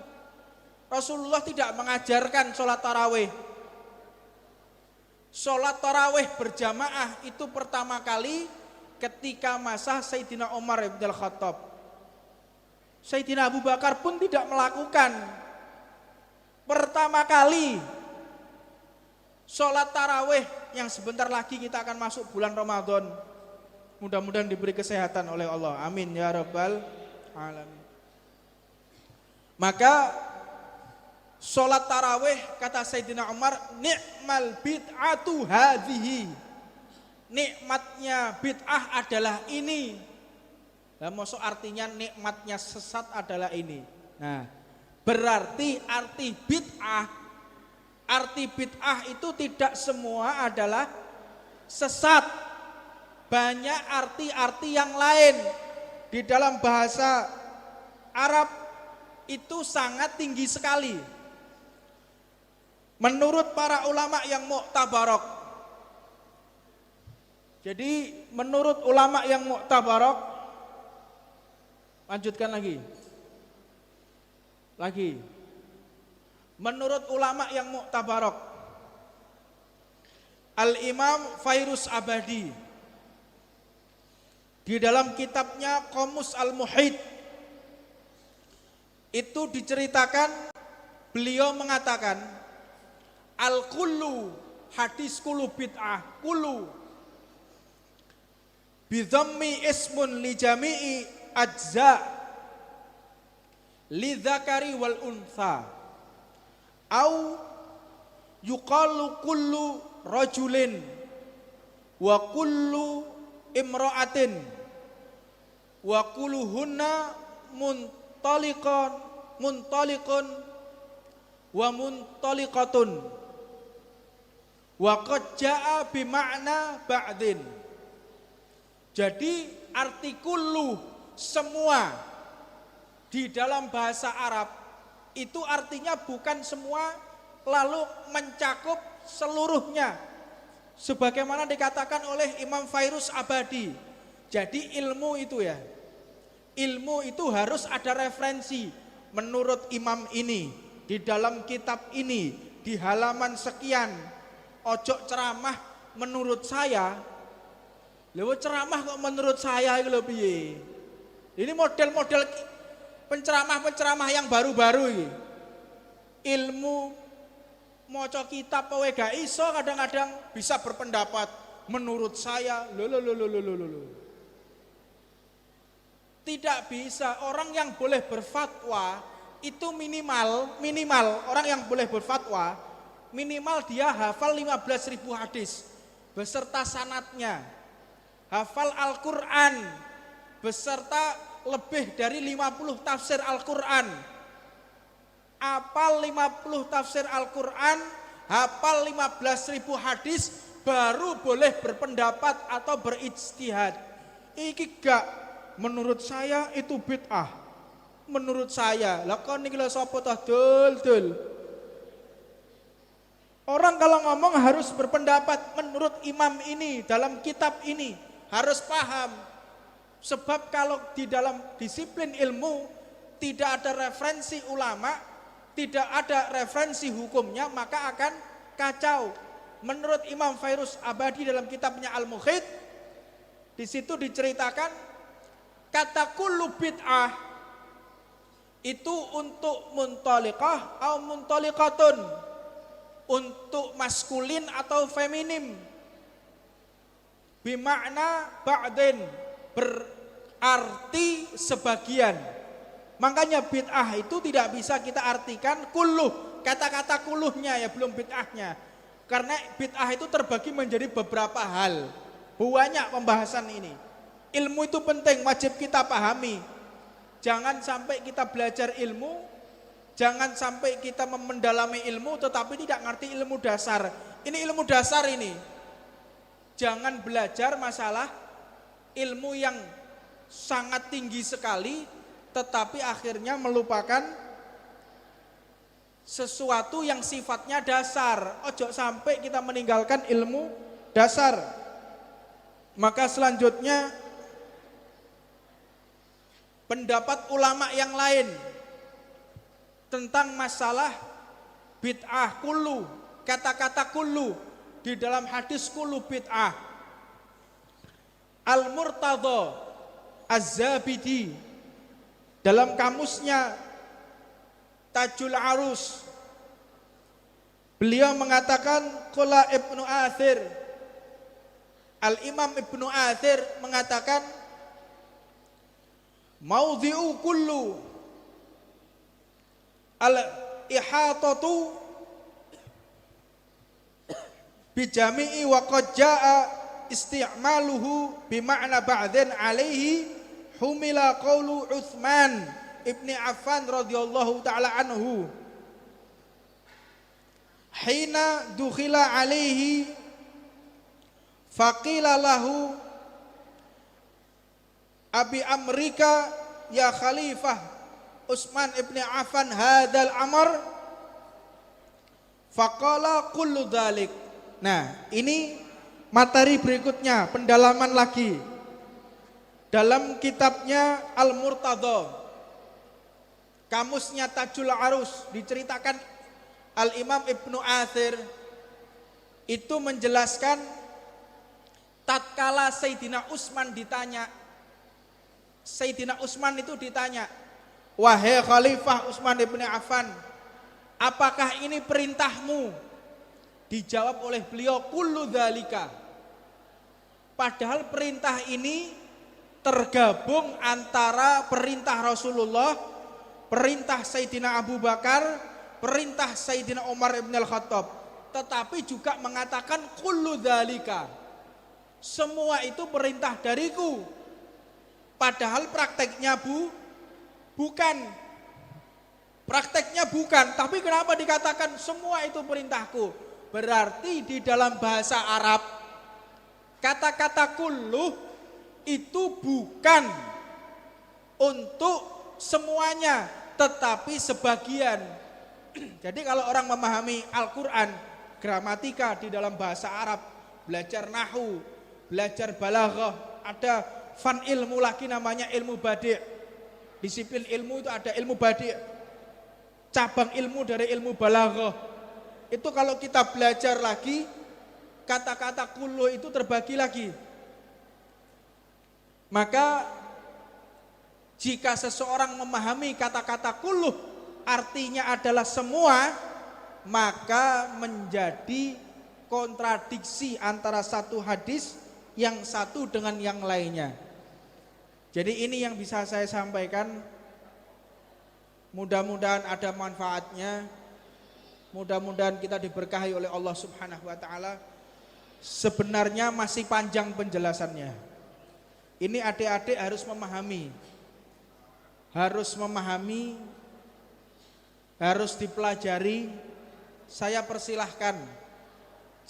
Rasulullah tidak mengajarkan sholat tarawih. Sholat tarawih berjamaah itu pertama kali ketika masa Sayyidina Umar bin Al-Khattab. Sayyidina Abu Bakar pun tidak melakukan. Pertama kali sholat tarawih yang sebentar lagi kita akan masuk bulan Ramadan. Mudah-mudahan diberi kesehatan oleh Allah. Amin ya rabbal alamin. Maka sholat tarawih kata Sayyidina Umar, ni'mal bid'atu hadhihi. Nikmatnya bid'ah adalah ini. Lah maksud artinya nikmatnya sesat adalah ini. Nah, berarti arti bid'ah itu tidak semua adalah sesat. Banyak arti-arti yang lain. Di dalam bahasa Arab itu sangat tinggi sekali. Menurut para ulama yang mu'tabarok. Jadi menurut ulama yang mu'tabarok, lanjutkan lagi. Menurut ulama yang mu'tabarok, Al-Imam Fairuz Abadi di dalam kitabnya Qamus Al-Muhit itu diceritakan, beliau mengatakan al-kullu, hadis kullu bid'ah, kullu bidhammi ismun li jami'i ajza li dzakari wal untha au yuqalu kullu rajulin wa kullu imra'atin wa kulluhunna muntaliqun wa muntaliqatun wa qad jaa bi ma'na ba'din. Jadi arti kullu, semua, di dalam bahasa Arab itu artinya bukan semua lalu mencakup seluruhnya. Sebagaimana dikatakan oleh Imam Fairuz Abadi. Jadi ilmu itu ya, ilmu itu harus ada referensi. Menurut imam ini, di dalam kitab ini, di halaman sekian, ojo ceramah menurut saya. Lewat ceramah kok menurut saya itu lebih. Ini model-model penceramah-penceramah yang baru-baru ini. Ilmu maca kitab kowe gak iso kadang-kadang bisa berpendapat menurut saya. Tidak bisa. Orang yang boleh berfatwa itu minimal orang yang boleh berfatwa minimal dia hafal 15.000 hadis beserta sanadnya. hafal Al-Quran beserta lebih dari 50 tafsir Al-Quran, apal 50 tafsir Al-Quran, hafal 15.000 hadis, baru boleh berpendapat atau berijtihad. Iki gak, menurut saya itu bid'ah. Menurut saya, lah kon niki lho sapa toh dul. Orang kalau ngomong harus berpendapat menurut imam ini, dalam kitab ini, harus paham. Sebab kalau di dalam disiplin ilmu tidak ada referensi ulama, tidak ada referensi hukumnya, maka akan kacau. Menurut Imam Fairuz Abadi dalam kitabnya Al-Mukhid, di situ diceritakan kata kullu bid'ah itu untuk muntaliqah atau muntaliqatun, untuk maskulin atau feminim, bimakna ba'din, berarti sebagian. Makanya bid'ah itu tidak bisa kita artikan kulluh, kata-kata kulluhnya ya, belum bid'ahnya. Karena bid'ah itu terbagi menjadi beberapa hal. Banyak pembahasan ini. Ilmu itu penting, wajib kita pahami. Jangan sampai kita belajar ilmu, jangan sampai kita mendalami ilmu tetapi tidak ngerti ilmu dasar. Ini ilmu dasar ini. Jangan belajar masalah ilmu yang sangat tinggi sekali tetapi akhirnya melupakan sesuatu yang sifatnya dasar. Ojo sampai kita meninggalkan ilmu dasar. Maka selanjutnya pendapat ulama yang lain tentang masalah bid'ah kullu, kata-kata kullu di dalam hadis kullu bid'ah. Al-Murtadha Az-Zabidi dalam kamusnya Tajul Arus, beliau mengatakan qala Ibnu Athir, Al-Imam Ibnu Athir mengatakan maudhi'u kullu al-ihatatu bijami'i wa qad jaa isti'maluhu bima'na ba'dhin alaihi humila qawlu Utsman ibni Affan radhiyallahu ta'ala anhu hina dukhila alaihi faqila lahu abi amrika ya khalifah Utsman ibni Affan hadal amr faqala kullu dhalik. Nah, ini materi berikutnya, pendalaman lagi dalam kitabnya Al-Murtadha, kamusnya Tajul Arus, diceritakan Al-Imam Ibnu Athir itu menjelaskan tatkala Sayyidina Utsman ditanya, Sayyidina Utsman itu ditanya, wahai Khalifah Utsman ibn Affan, apakah ini perintahmu? Dijawab oleh beliau kullu dzalika. Padahal perintah ini tergabung antara perintah Rasulullah, perintah Sayyidina Abu Bakar, perintah Sayyidina Umar ibn al-Khattab, tetapi juga mengatakan kullu dzalika, semua itu perintah dariku. Padahal prakteknya bukan. Prakteknya bukan, tapi kenapa dikatakan semua itu perintahku? Berarti di dalam bahasa Arab kata-kata kulluh itu bukan untuk semuanya, tetapi sebagian. Jadi kalau orang memahami Al-Quran, gramatika di dalam bahasa Arab, belajar nahwu, belajar balaghah, ada fan ilmu lagi namanya ilmu badi'. Disiplin ilmu itu ada ilmu badi', cabang ilmu dari ilmu balaghah. Itu kalau kita belajar lagi, kata-kata kulluh itu terbagi lagi. Maka jika seseorang memahami kata-kata kulluh artinya adalah semua, maka menjadi kontradiksi antara satu hadis yang satu dengan yang lainnya. Jadi ini yang bisa saya sampaikan. Mudah-mudahan ada manfaatnya. Mudah-mudahan kita diberkahi oleh Allah Subhanahu wa taala. Sebenarnya masih panjang penjelasannya. Ini adik-adik harus memahami, harus dipelajari. Saya persilahkan,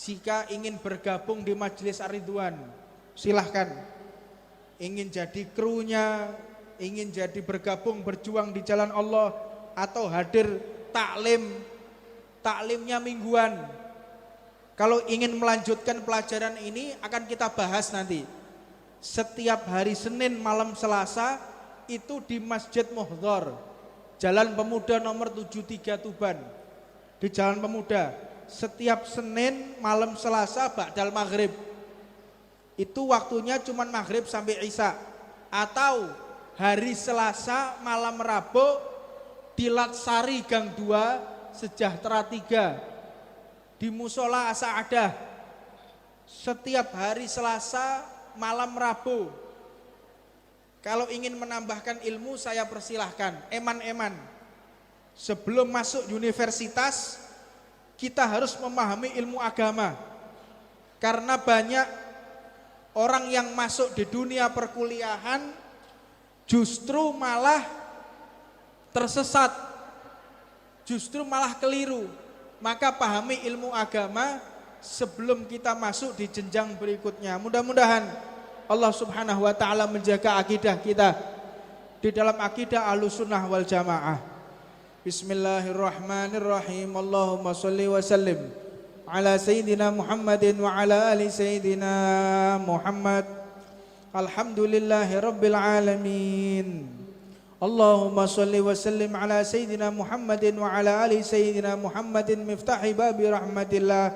jika ingin bergabung di Majelis Ar-Ridwan, silahkan. Ingin jadi krunya, ingin jadi bergabung berjuang di jalan Allah, atau hadir taklimnya mingguan. Kalau ingin melanjutkan pelajaran ini akan kita bahas nanti. Setiap hari Senin malam Selasa itu di Masjid Muhdhar, Jalan Pemuda nomor 73 Tuban. Di Jalan Pemuda, setiap Senin malam Selasa ba'dal maghrib. Itu waktunya cuma maghrib sampai isya. Atau hari Selasa malam Rabu di Latsari Gang 2 Sejahtera 3 di Musola As-Sa'adah. Setiap hari Selasa malam Rabu. Kalau ingin menambahkan ilmu, saya persilahkan. Eman-eman, sebelum masuk universitas kita harus memahami ilmu agama. Karena banyak orang yang masuk di dunia perkuliahan justru malah tersesat, justru malah keliru. Maka pahami ilmu agama sebelum kita masuk di jenjang berikutnya. Mudah-mudahan Allah Subhanahu wa taala menjaga akidah kita di dalam akidah Ahlussunnah wal Jamaah. Bismillahirrahmanirrahim. Allahumma shalli wa sallim ala sayyidina Muhammadin wa ala ali sayyidina Muhammad. Alhamdulillahirabbil alamin. Allahumma shalli wa sallim ala sayyidina Muhammadin wa ala ali sayyidina Muhammadin miftahi babi rahmatillah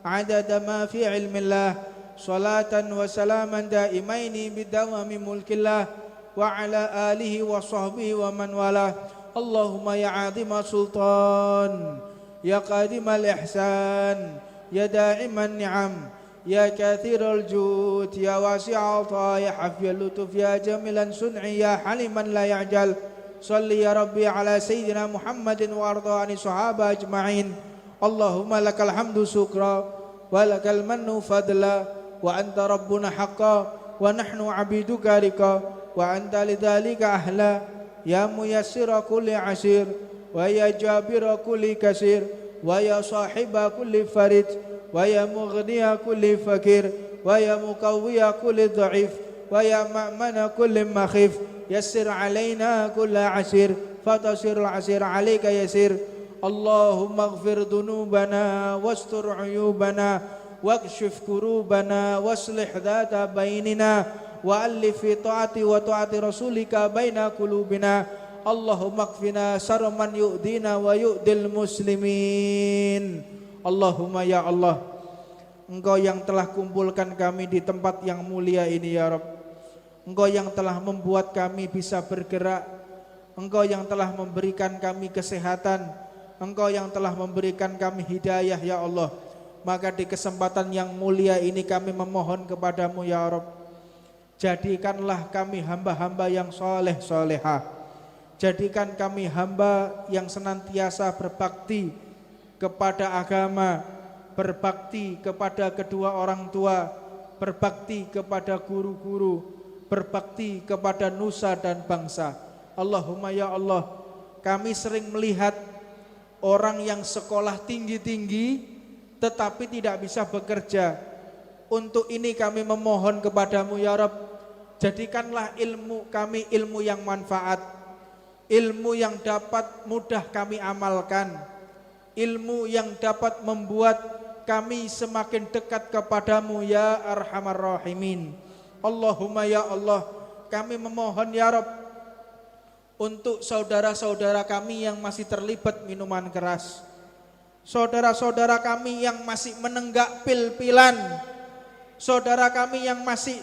adada ma fi ilmillah salatan wa salaman daimaini bidawami mulkillah wa ala alihi wa sahbihi wa man wala. Allahumma ya azima sultan, ya qadimal ihsan, ya daiman ni'am, ya kathiral jud, ya wasi'al ta, ya hafiyal lutuf, ya jamilan sun'i, ya haliman la ya'jal. Salli ya Rabbi ala sayyidina Muhammadin wa arda'ani sahaba ajma'in. Allahumma lakal hamdu syukra wa lakal mannu fadla wa anta rabbuna haqqa wa nahnu abiduka rika wa anta lidzalika ahla. Ya muyassira kulli asir wa ya jabira kulli kasir wa ya sahiba kulli farid wa ya mughniya kulli fakir wa ya muqawwiya kulli dha'if wa ya ma'mana kulli makhif. Yassir alaina kulla asir fatasirul asir alayka yasir. Allahumma ighfir dhunubana wastur uyubana wakshif kurubana waslih dhata bainina wa alif fi ta'ati wa ta'ati rasulika baina qulubina. Allahumma kfina syarra man yu'dina wa yu'dil muslimin. Allahumma ya Allah, Engkau yang telah kumpulkan kami di tempat yang mulia ini ya Rabb. Engkau yang telah membuat kami bisa bergerak, Engkau yang telah memberikan kami kesehatan, Engkau yang telah memberikan kami hidayah ya Allah. Maka di kesempatan yang mulia ini kami memohon kepadamu ya Rabb, jadikanlah kami hamba-hamba yang soleh solehah. Jadikan kami hamba yang senantiasa berbakti kepada agama, berbakti kepada kedua orang tua, berbakti kepada guru-guru, berbakti kepada nusa dan bangsa. Allahumma ya Allah, kami sering melihat orang yang sekolah tinggi-tinggi tetapi tidak bisa bekerja. Untuk ini kami memohon kepadamu ya Rabb, jadikanlah ilmu kami ilmu yang manfaat, ilmu yang dapat mudah kami amalkan, ilmu yang dapat membuat kami semakin dekat kepadamu ya Arhamar Rahimin. Allahumma ya Allah, kami memohon ya Rabb untuk saudara-saudara kami yang masih terlibat minuman keras, saudara-saudara kami yang masih menenggak pil-pilan, saudara kami yang masih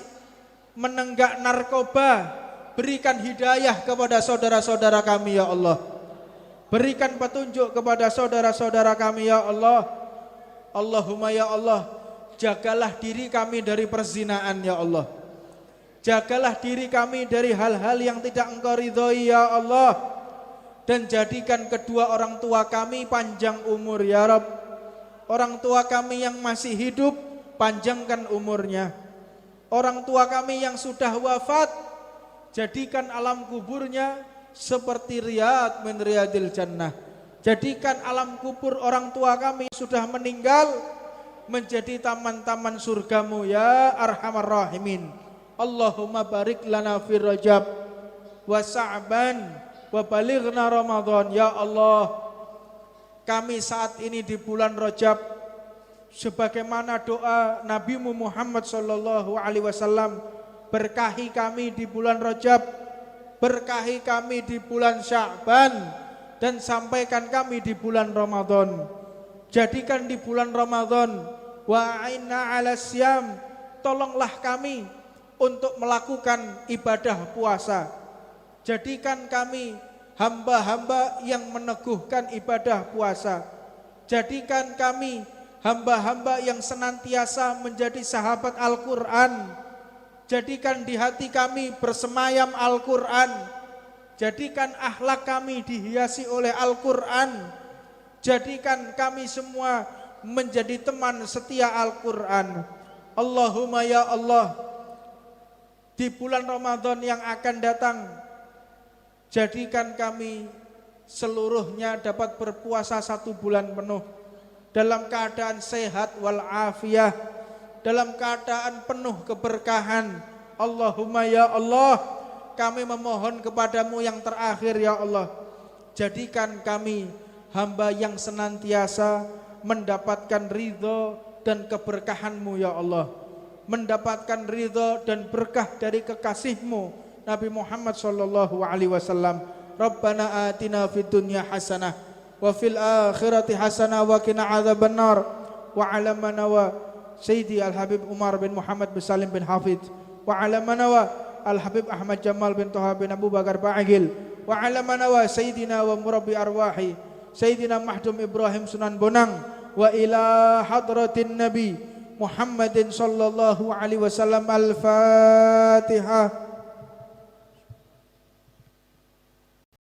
menenggak narkoba, berikan hidayah kepada saudara-saudara kami ya Allah. Berikan petunjuk kepada saudara-saudara kami ya Allah. Allahumma ya Allah, jagalah diri kami dari perzinaan ya Allah. Jagalah diri kami dari hal-hal yang tidak Engkau ridhoi ya Allah. Dan jadikan kedua orang tua kami panjang umur ya Rabb. Orang tua kami yang masih hidup, panjangkan umurnya. orang tua kami yang sudah wafat, jadikan alam kuburnya seperti riyad min riyadil jannah. Jadikan alam kubur orang tua kami sudah meninggal menjadi taman-taman surgamu ya arhamar rahimin. Allahumma barik lana fi Rajab wa Sa'ban wa balighna Ramadan. Ya Allah, kami saat ini di bulan Rajab, sebagaimana doa Nabimu Muhammad sallallahu alaihi wasallam, berkahi kami di bulan Rajab, berkahi kami di bulan Sya'ban, dan sampaikan kami di bulan Ramadan. Jadikan di bulan Ramadan wa'inna ala siyam, tolonglah kami untuk melakukan ibadah puasa. Jadikan kami hamba-hamba yang meneguhkan ibadah puasa. Jadikan kami hamba-hamba yang senantiasa menjadi sahabat Al-Quran. Jadikan di hati kami bersemayam Al-Quran. Jadikan akhlak kami dihiasi oleh Al-Quran. Jadikan kami semua menjadi teman setia Al-Quran. Allahumma ya Allah, di bulan Ramadan yang akan datang, jadikan kami seluruhnya dapat berpuasa 1 bulan penuh dalam keadaan sehat walafiat, dalam keadaan penuh keberkahan. Allahumma ya Allah, kami memohon kepadamu yang terakhir ya Allah, jadikan kami hamba yang senantiasa mendapatkan ridho dan keberkahanmu ya Allah, mendapatkan ridho dan berkah dari kekasihmu Nabi Muhammad sallallahu alaihi wasallam. Rabbana atina fid dunya hasanah wa fil akhirati hasanah wa qina adzabannar. Wa ala manawa Sayyidi Al-Habib Umar bin Muhammad bin Salim bin Hafidh, wa ala manawa Al-Habib Ahmad Jamal bin Toha bin Abu Bakar Ba'agil, wa ala manawa Sayyidina wa murabbi arwahi Sayyidina Mahdum Ibrahim Sunan Bonang, wa ila hadratin Nabi Muhammadin sallallahu alaihi wasallam. Al-Fatihah.